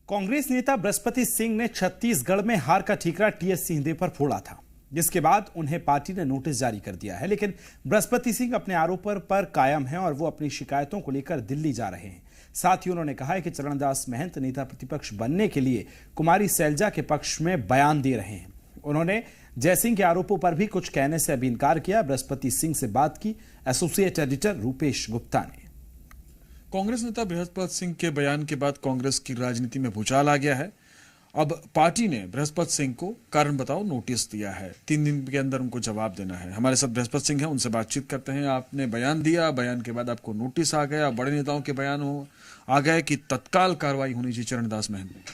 कांग्रेस नेता बृहस्पति सिंह ने छत्तीसगढ़ में हार का ठीकरा टीएस सिंहदेव पर फोड़ा था, जिसके बाद उन्हें पार्टी ने नोटिस जारी कर दिया है। लेकिन बृहस्पति सिंह अपने आरोपों पर कायम हैं और वो अपनी शिकायतों को लेकर दिल्ली जा रहे हैं। साथ ही उन्होंने कहा है कि चरणदास महंत नेता प्रतिपक्ष बनने के लिए कुमारी सैलजा के पक्ष में बयान दे रहे हैं। उन्होंने जयसिंह के आरोपों पर भी कुछ कहने से अभी इनकार किया। बृहस्पति सिंह से बात की एसोसिएट एडिटर रूपेश गुप्ता ने। कांग्रेस नेता बृहस्पति सिंह के बयान के बाद कांग्रेस की राजनीति में भूचाल आ गया है। अब पार्टी ने बृहस्पति सिंह को कारण बताओ नोटिस दिया है। 3 दिन के अंदर उनको जवाब देना है। हमारे साथ बृहस्पति सिंह है, उनसे बातचीत करते हैं। आपने बयान दिया, बयान के बाद आपको नोटिस आ गया, बड़े नेताओं के बयान आ गए कि तत्काल कार्रवाई होनी चाहिए चरणदास महंत में।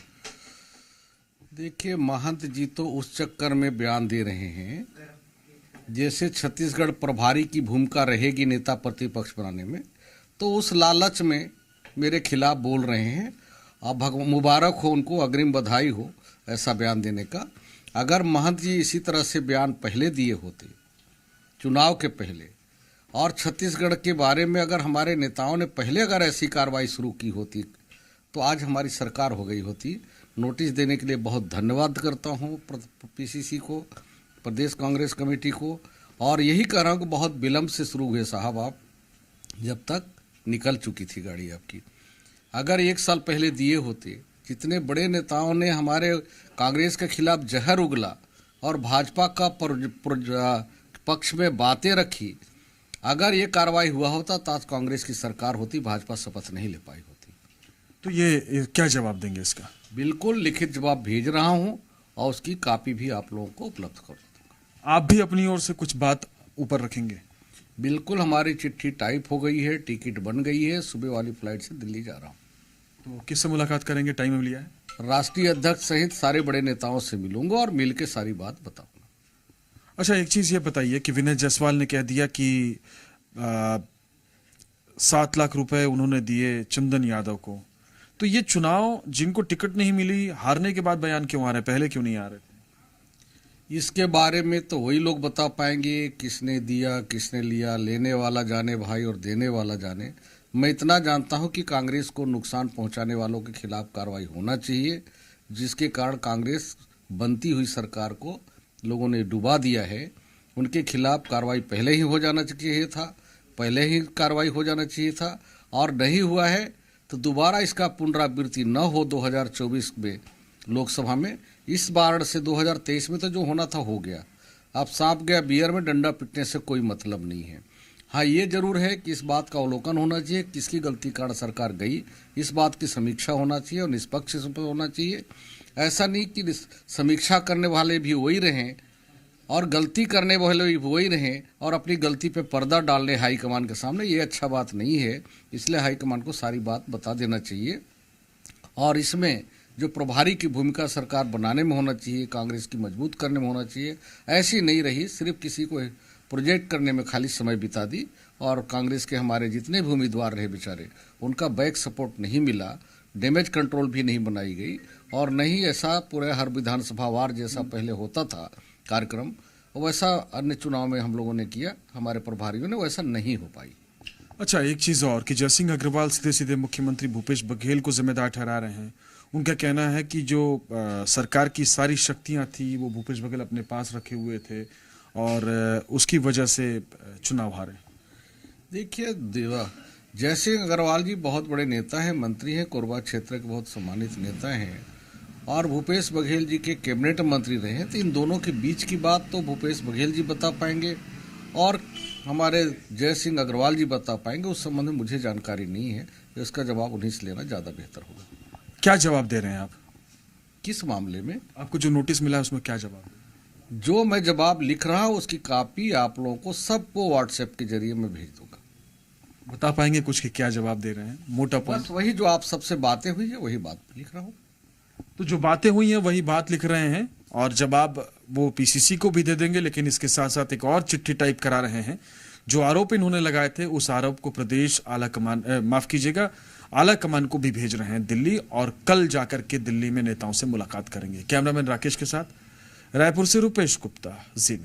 देखिए, महंत जी तो उस चक्कर में बयान दे रहे हैं जैसे छत्तीसगढ़ प्रभारी की भूमिका रहेगी नेता प्रतिपक्ष बनाने में, तो उस लालच में मेरे खिलाफ बोल रहे हैं। अब मुबारक हो उनको, अग्रिम बधाई हो ऐसा बयान देने का। अगर महंत जी इसी तरह से बयान पहले दिए होते, चुनाव के पहले, और छत्तीसगढ़ के बारे में अगर हमारे नेताओं ने पहले अगर ऐसी कार्रवाई शुरू की होती तो आज हमारी सरकार हो गई होती। नोटिस देने के लिए बहुत धन्यवाद करता हूँ पीसीसी को, प्रदेश कांग्रेस कमेटी को, और यही कह रहा हूँ कि बहुत विलम्ब से शुरू हुए साहब, आप जब तक निकल चुकी थी गाड़ी आपकी। अगर 1 साल पहले दिए होते, जितने बड़े नेताओं ने हमारे कांग्रेस के खिलाफ जहर उगला और भाजपा का पक्ष में बातें रखी, अगर ये कार्रवाई हुआ होता तो आज कांग्रेस की सरकार होती, भाजपा शपथ नहीं ले पाई होती। तो ये क्या जवाब देंगे इसका? बिल्कुल लिखित जवाब भेज रहा हूँ और उसकी कॉपी भी आप लोगों को उपलब्ध कर दूंगा। आप भी अपनी ओर से कुछ बात ऊपर रखेंगे? बिल्कुल, हमारी चिट्ठी टाइप हो गई है, टिकट बन गई है, सुबह वाली फ्लाइट से दिल्ली जा रहा हूँ। तो किससे मुलाकात करेंगे? टाइम लिया है? राष्ट्रीय अध्यक्ष सहित सारे बड़े नेताओं से मिलूंगा और मिलकर सारी बात बताऊंगा। अच्छा, एक चीज ये बताइए कि विनय जायसवाल ने कह दिया कि 7 लाख रुपए उन्होंने दिए चंदन यादव को। तो ये चुनाव जिनको टिकट नहीं मिली, हारने के बाद बयान क्यों आ रहे, पहले क्यों नहीं आ रहे थे? इसके बारे में तो वही लोग बता पाएंगे, किसने दिया किसने लिया। लेने वाला जाने भाई और देने वाला जाने। मैं इतना जानता हूं कि कांग्रेस को नुकसान पहुंचाने वालों के खिलाफ कार्रवाई होना चाहिए, जिसके कारण कांग्रेस बनती हुई सरकार को लोगों ने डुबा दिया है। उनके खिलाफ कार्रवाई पहले ही हो जाना चाहिए था, पहले ही कार्रवाई हो जाना चाहिए था, और नहीं हुआ है तो दोबारा इसका पुनरावृत्ति न हो 2024 में लोकसभा में। इस बार से 2023 में तो जो होना था हो गया। अब सांप गया बियर में, डंडा पिटने से कोई मतलब नहीं है। हाँ, ये जरूर है कि इस बात का अवलोकन होना चाहिए, किसकी गलती कारण सरकार गई, इस बात की समीक्षा होना चाहिए और निष्पक्ष होना चाहिए। ऐसा नहीं कि समीक्षा करने वाले भी वही रहें और गलती करने वाले भी वही रहें और अपनी गलती पे पर्दा डाल लें हाईकमान के सामने। ये अच्छा बात नहीं है, इसलिए हाईकमान को सारी बात बता देना चाहिए। और इसमें जो प्रभारी की भूमिका सरकार बनाने में होना चाहिए, कांग्रेस की मजबूत करने में होना चाहिए, ऐसी नहीं रही। सिर्फ किसी को प्रोजेक्ट करने में खाली समय बिता दी और कांग्रेस के हमारे जितने भी उम्मीदवार रहे बेचारे, उनका बैक सपोर्ट नहीं मिला, डैमेज कंट्रोल भी नहीं बनाई गई, और नहीं ऐसा पूरे हर विधानसभा वार जैसा पहले होता था कार्यक्रम, वैसा अन्य चुनाव में हम लोगों ने किया, हमारे प्रभारियों ने, वैसा नहीं हो पाई। अच्छा, एक चीज और कि जयसिंह अग्रवाल सीधे सीधे मुख्यमंत्री भूपेश बघेल को जिम्मेदार ठहरा रहे हैं। उनका कहना है कि जो सरकार की सारी शक्तियां थी वो भूपेश बघेल अपने पास रखे हुए थे और उसकी वजह से चुनाव हारे। देखिए, जयसिंह अग्रवाल जी बहुत बड़े नेता हैं, मंत्री हैं, कोरबा क्षेत्र के बहुत सम्मानित नेता हैं, और भूपेश बघेल जी के कैबिनेट मंत्री रहे हैं। तो इन दोनों के बीच की बात तो भूपेश बघेल जी बता पाएंगे और हमारे जयसिंह अग्रवाल जी बता पाएंगे। उस संबंध में मुझे जानकारी नहीं है, इसका जवाब उन्हीं से लेना ज़्यादा बेहतर होगा। क्या जवाब दे रहे हैं आप? किस मामले में? आपको जो नोटिस मिला है उसमें क्या जवाब? जो मैं जवाब लिख रहा हूँ उसकी कॉपी आप लोगों को सबको व्हाट्सएप के जरिए मैं भेज दूंगा। बता पाएंगे कुछ कि क्या जवाब दे रहे हैं? मोटा पॉइंट वही जो आप सबसे बातें हुई है वही बात लिख रहा हूँ। तो जो बातें हुई हैं वही बात लिख रहे हैं और जवाब वो पीसीसी को भी दे देंगे। लेकिन इसके साथ साथ एक और चिट्ठी टाइप करा रहे हैं। जो आरोप इन्होंने लगाए थे उस आरोप को प्रदेश आला कमान आला कमान को भी भेज रहे हैं दिल्ली, और कल जाकर के दिल्ली में नेताओं से मुलाकात करेंगे। कैमरामैन राकेश के साथ रायपुर से रूपेश गुप्ता, जी।